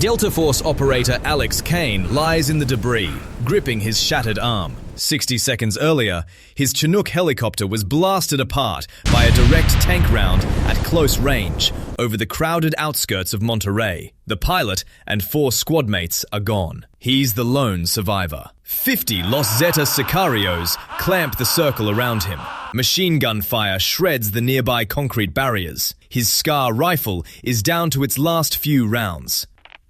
Delta Force operator Alex Kane lies in the debris, gripping his shattered arm. 60 seconds earlier, his Chinook helicopter was blasted apart by a direct tank round at close range over the crowded outskirts of Monterrey. The pilot and 4 squad mates are gone. He's the lone survivor. 50 Los Zeta Sicarios clamp the circle around him. Machine gun fire shreds the nearby concrete barriers. His Scar rifle is down to its last few rounds.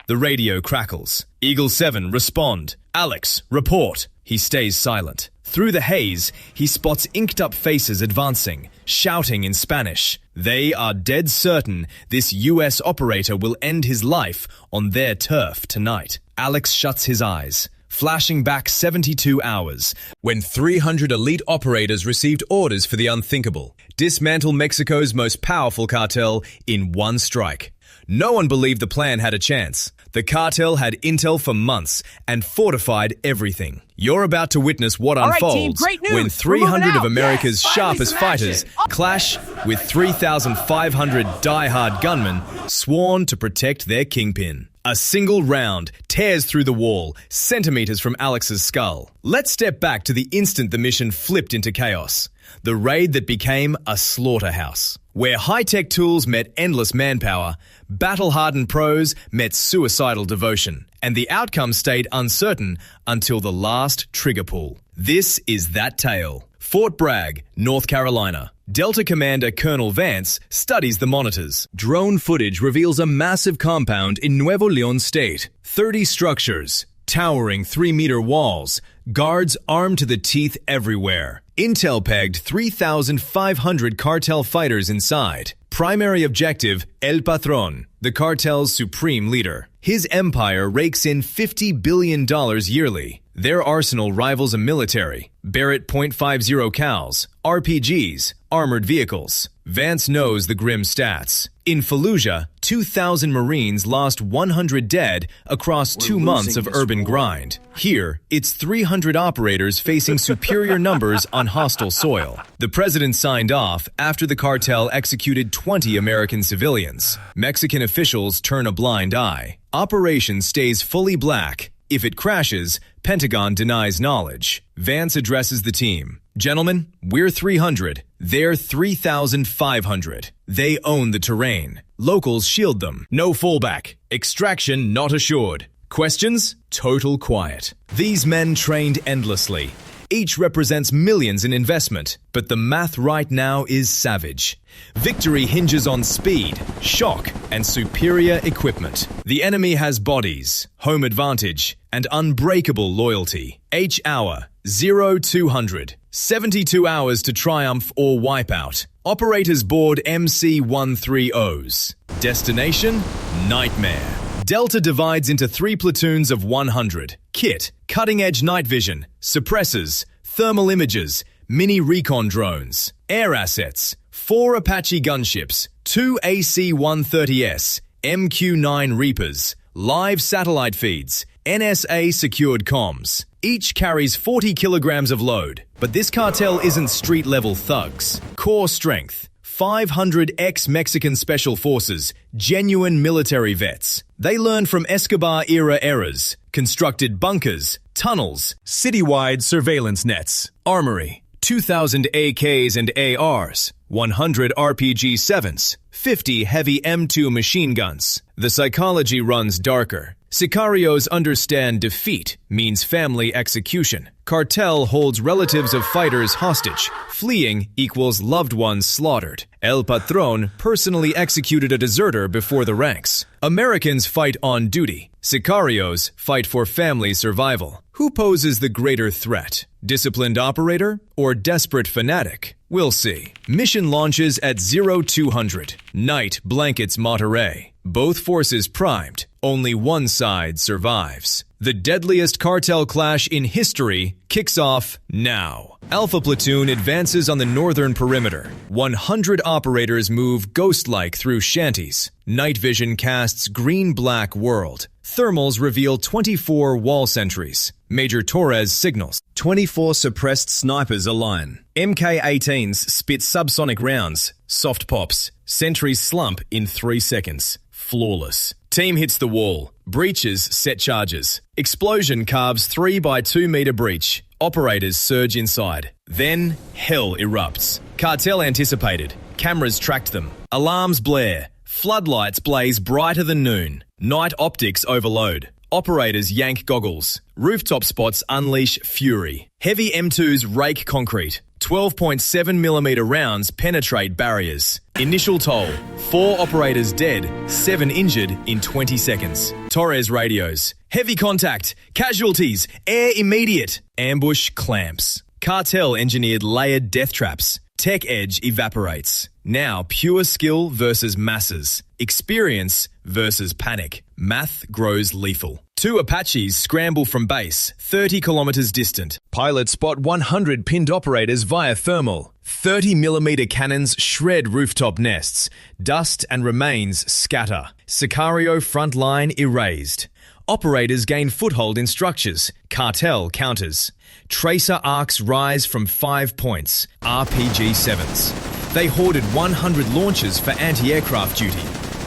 The radio crackles. Eagle 7, respond. Alex, report. He stays silent. Through the haze, he spots inked-up faces advancing, shouting in Spanish. They are dead certain this US operator will end his life on their turf tonight. Alex shuts his eyes, flashing back 72 hours, when 300 elite operators received orders for the unthinkable. Dismantle Mexico's most powerful cartel in one strike. No one believed the plan had a chance. The cartel had intel for months and fortified everything. You're about to witness what unfolds when 300 of America's sharpest fighters clash with 3,500 die-hard gunmen sworn to protect their kingpin. A single round tears through the wall, centimeters from Alex's skull. Let's step back to the instant the mission flipped into chaos. The raid that became a slaughterhouse. Where high-tech tools met endless manpower, battle-hardened pros met suicidal devotion, and the outcome stayed uncertain until the last trigger pull. This is that tale. Fort Bragg, North Carolina. Delta Commander Colonel Vance studies the monitors. Drone footage reveals a massive compound in Nuevo León State. 30 structures, towering 3-meter walls, guards armed to the teeth everywhere. Intel pegged 3,500 cartel fighters inside. Primary objective, El Patron, the cartel's supreme leader. His empire rakes in $50 billion yearly. Their arsenal rivals a military. Barrett .50 cals, RPGs, armored vehicles. Vance knows the grim stats. In Fallujah, 2,000 Marines lost 100 dead across 2 months of urban grind. Here, it's 300 operators facing superior numbers on hostile soil. The president signed off after the cartel executed 20 American civilians. Mexican officials turn a blind eye. Operation stays fully black. If it crashes, Pentagon denies knowledge. Vance addresses the team. Gentlemen, we're 300. They're 3,500. They own the terrain. Locals shield them. No fallback. Extraction not assured. Questions? Total quiet. These men trained endlessly. Each represents millions in investment, but the math right now is savage. Victory hinges on speed, shock, and superior equipment. The enemy has bodies, home advantage, and unbreakable loyalty. H-hour, 0200. 72 hours to triumph or wipe out. Operators board MC-130s. Destination? Nightmare. Delta divides into 3 platoons of 100. Kit, cutting-edge night vision, suppressors, thermal imagers, mini recon drones. Air assets, 4 Apache gunships, 2 AC-130S, MQ-9 Reapers, live satellite feeds, NSA secured comms. Each carries 40 kilograms of load. But this cartel isn't street-level thugs. Core strength. 500 ex-Mexican special forces, genuine military vets. They learned from Escobar-era errors, constructed bunkers, tunnels, citywide surveillance nets, armory, 2,000 AKs and ARs, 100 RPG-7s, 50 heavy M2 machine guns. The psychology runs darker. Sicarios understand defeat means family execution. Cartel holds relatives of fighters hostage. Fleeing equals loved ones slaughtered. El Patron personally executed a deserter before the ranks. Americans fight on duty. Sicarios fight for family survival. Who poses the greater threat? Disciplined operator or desperate fanatic? We'll see. Mission launches at 0200. Night blankets Monterrey. Both forces primed. Only one side survives. The deadliest cartel clash in history kicks off now. Alpha Platoon advances on the northern perimeter. 100 operators move ghost-like through shanties. Night vision casts green-black world. Thermals reveal 24 wall sentries. Major Torres signals. 24 suppressed snipers align. MK-18s spit subsonic rounds. Soft pops. Sentries slump in 3 seconds. Flawless. Team hits the wall. Breaches set charges. Explosion carves 3 by 2 meter breach. Operators surge inside. Then, hell erupts. Cartel anticipated. Cameras tracked them. Alarms blare. Floodlights blaze brighter than noon. Night optics overload. Operators yank goggles. Rooftop spots unleash fury. Heavy M2s rake concrete. 12.7mm rounds penetrate barriers. Initial toll, 4 operators dead, 7 injured in 20 seconds. Torres radios. Heavy contact. Casualties. Air immediate. Ambush clamps. Cartel engineered layered death traps. Tech edge evaporates. Now pure skill versus masses. Experience versus panic. Math grows lethal. 2 Apaches scramble from base, 30 kilometers distant. Pilots spot 100 pinned operators via thermal. 30mm cannons shred rooftop nests. Dust and remains scatter. Sicario front line erased. Operators gain foothold in structures. Cartel counters. Tracer arcs rise from 5 points. RPG-7s. They hoarded 100 launches for anti-aircraft duty.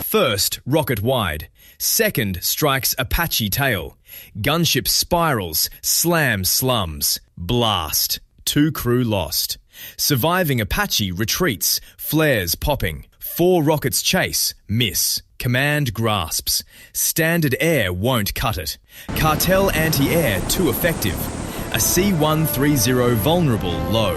First, rocket wide. Second, strikes Apache tail. Gunship spirals, slams slums. Blast. 2 crew lost. Surviving Apache retreats, flares popping. 4 rockets chase, miss. Command grasps. Standard air won't cut it. Cartel anti-air too effective. A C-130 vulnerable low.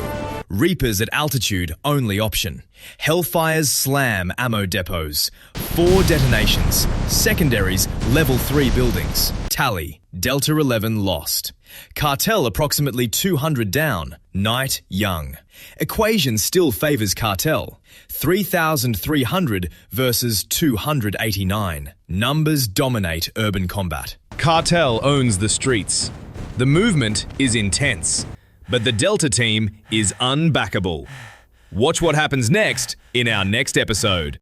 Reapers at altitude only option. Hellfires slam ammo depots. 4 detonations. Secondaries level 3 buildings. Tally. Delta 11 lost. Cartel approximately 200 down. Night young. Equation still favours Cartel. 3,300 versus 289. Numbers dominate urban combat. Cartel owns the streets. The movement is intense, but the Delta team is unbackable. Watch what happens next in our next episode.